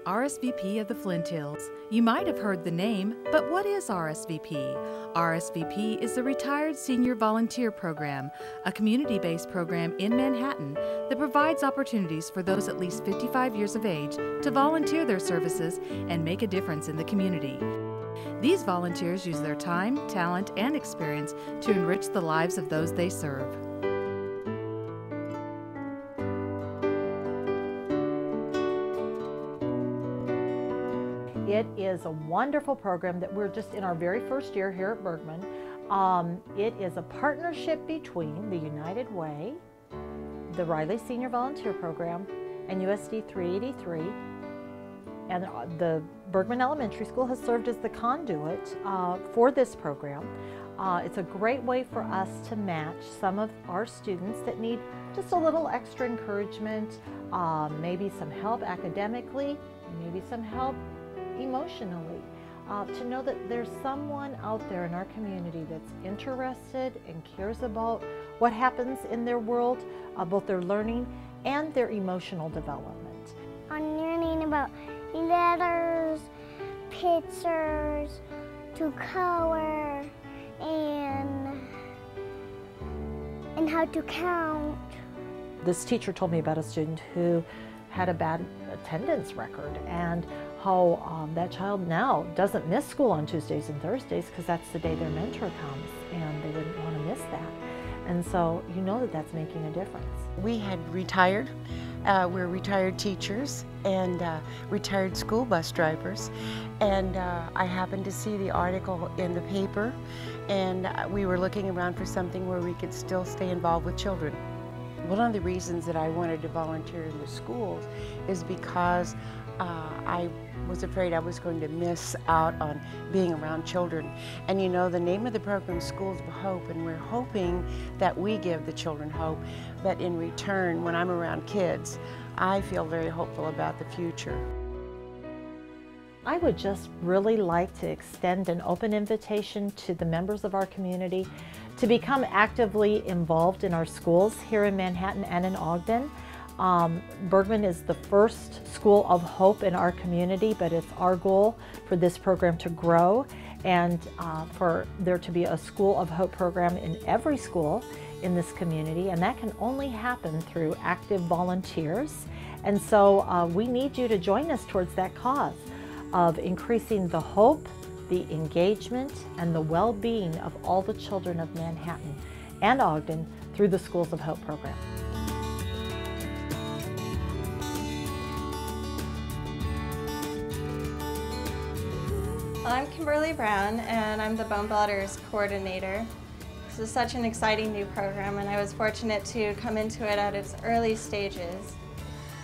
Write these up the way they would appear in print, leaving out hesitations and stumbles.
RSVP of the Flint Hills. You might have heard the name, but what is RSVP? RSVP is the Retired Senior Volunteer Program, a community-based program in Manhattan that provides opportunities for those at least 55 years of age to volunteer their services and make a difference in the community. These volunteers use their time, talent, and experience to enrich the lives of those they serve. It is a wonderful program that we're just in our very first year here at Bergman. It is a partnership between the United Way, the Riley Senior Volunteer Program, and USD 383. And the Bergman Elementary School has served as the conduit for this program. It's a great way for us to match some of our students that need just a little extra encouragement, maybe some help academically, maybe some help emotionally, to know that there's someone out there in our community that's interested and cares about what happens in their world, both their learning and their emotional development. I'm learning about letters, pictures, to color, and how to count. This teacher told me about a student who had a bad attendance record, and how that child now doesn't miss school on Tuesdays and Thursdays because that's the day their mentor comes, and they wouldn't want to miss that. And so you know that that's making a difference. We had retired. We're retired teachers and retired school bus drivers, and I happened to see the article in the paper, and we were looking around for something where we could still stay involved with children. One of the reasons that I wanted to volunteer in the schools is because I was afraid I was going to miss out on being around children. And you know, the name of the program is Schools of Hope, and we're hoping that we give the children hope, but in return, when I'm around kids, I feel very hopeful about the future. I would just really like to extend an open invitation to the members of our community to become actively involved in our schools here in Manhattan and in Ogden. Bergman is the first school of hope in our community, but it's our goal for this program to grow and for there to be a School of Hope program in every school in this community, and that can only happen through active volunteers. And so we need you to join us towards that cause of increasing the hope, the engagement, and the well-being of all the children of Manhattan and Ogden through the Schools of Hope program. I'm Kimberly Brown, and I'm the Bone Builders Coordinator. This is such an exciting new program, and I was fortunate to come into it at its early stages.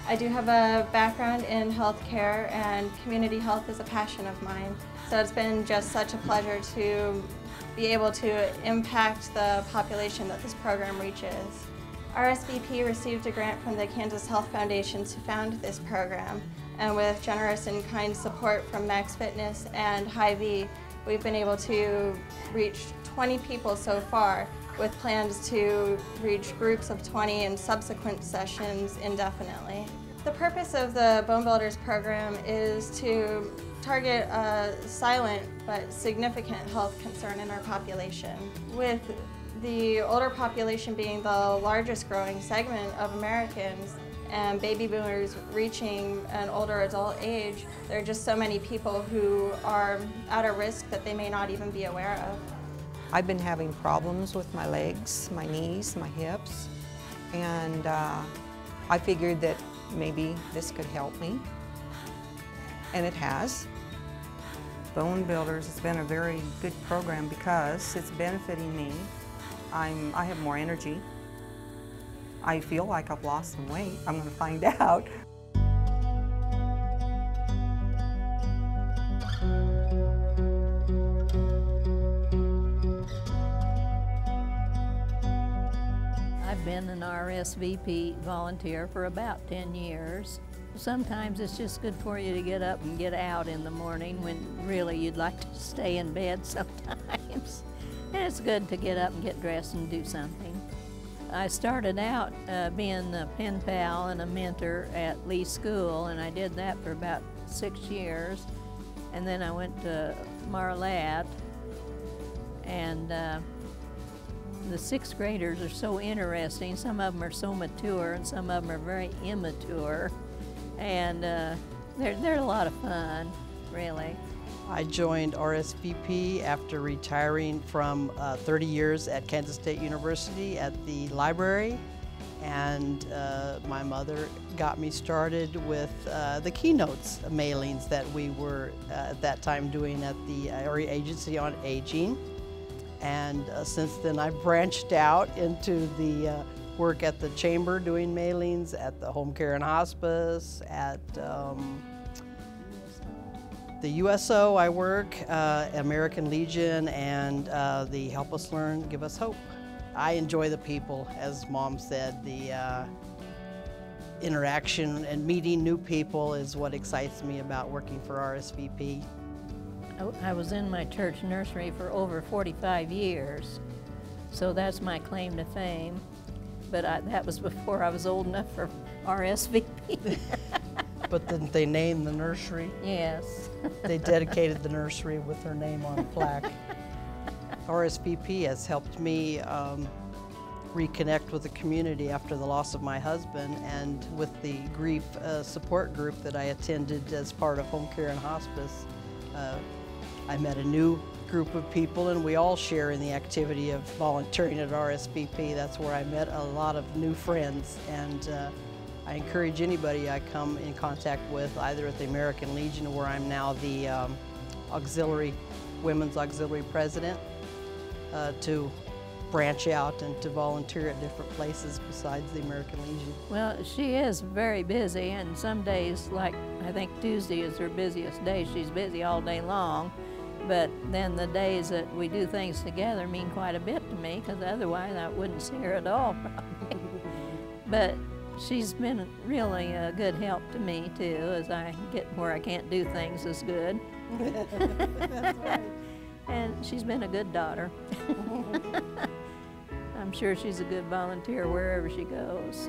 I do have a background in healthcare, and community health is a passion of mine. So it's been just such a pleasure to be able to impact the population that this program reaches. RSVP received a grant from the Kansas Health Foundation to found this program, and with generous and kind support from Max Fitness and Hy-Vee, we've been able to reach 20 people so far, with plans to reach groups of 20 in subsequent sessions indefinitely. The purpose of the Bone Builders program is to target a silent but significant health concern in our population. With the older population being the largest growing segment of Americans and baby boomers reaching an older adult age, there are just so many people who are at a risk that they may not even be aware of. I've been having problems with my legs, my knees, my hips, and I figured that maybe this could help me, and it has. Bone Builders has been a very good program because it's benefiting me. I have more energy. I feel like I've lost some weight. I'm going to find out. I've been an RSVP volunteer for about 10 years. Sometimes it's just good for you to get up and get out in the morning when really you'd like to stay in bed sometimes. And it's good to get up and get dressed and do something. I started out being a pen pal and a mentor at Lee School, and I did that for about 6 years. And then I went to Marlatte, and the 6th graders are so interesting. Some of them are so mature, and some of them are very immature, and they're a lot of fun, really. I joined RSVP after retiring from 30 years at Kansas State University at the library, and my mother got me started with the keynotes mailings that we were at that time doing at the Area Agency on Aging. And since then I've branched out into the work at the chamber doing mailings, at the home care and hospice, at the USO I work, American Legion, and the Help Us Learn, Give Us Hope. I enjoy the people, as Mom said. The interaction and meeting new people is what excites me about working for RSVP. I was in my church nursery for over 45 years, so that's my claim to fame. But that was before I was old enough for RSVP. But didn't they name the nursery? Yes. They dedicated the nursery with her name on a plaque. RSVP has helped me reconnect with the community after the loss of my husband, and with the grief support group that I attended as part of home care and hospice. I met a new group of people, and we all share in the activity of volunteering at RSVP. That's where I met a lot of new friends, and I encourage anybody I come in contact with, either at the American Legion, where I'm now the Women's Auxiliary President, to branch out and to volunteer at different places besides the American Legion. Well, she is very busy, and some days, like I think Tuesday is her busiest day, she's busy all day long. But then the days that we do things together mean quite a bit to me, because otherwise I wouldn't see her at all, probably. But she's been really a good help to me, too, as I get where I can't do things as good. That's right. And she's been a good daughter. I'm sure she's a good volunteer wherever she goes.